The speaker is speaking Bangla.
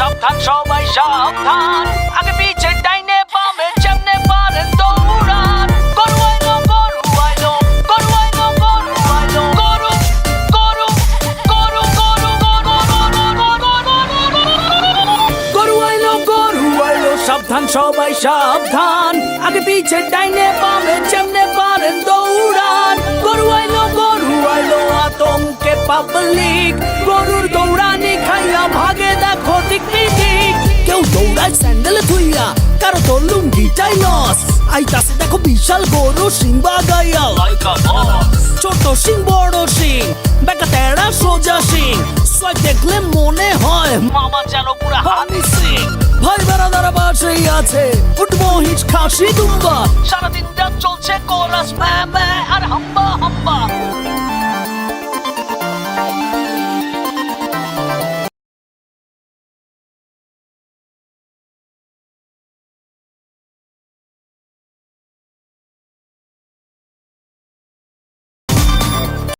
সাবধান সবাই সাবধান, আগে পিছে ডাইনে বামে যেমনে পারেন দৌড়ান। গরু আইলো গরু আইলো গরু আইলো গরু আইলো গরু গরু গরু গরু আইলো গরু আইলো, সাবধান সবাই সাবধান, আগে পিছে ডাইনে বামে যেমনে পারেন দৌড়ান। গরু আইলো আতঙ্কে পাবলিক, গরুর দৌড়ানি খাইয়া ভাগে দেখো দিক দিক। কেউ দৌড়ায় স্যান্ডেলে থুইয়া, কারো তো লুঙ্গিটাই লস। আইতাছে দেখো বিশাল গরু সিং বাগাইয়া লাইক আ বস। ছোট সিং বড় সিং, বেকা তেড়া সোজা সিং, সোয়াগ দেখলে মনে হয় মামা যেন পুরা হানি সিং। ভাই বেড়াদারা বাসেই আছে, উঠবো হিচ খাসি দুম্বা, সারাদিন রাত চলছে কোরাস ম্যা ম্যা আর হাম্বা হাম্বা।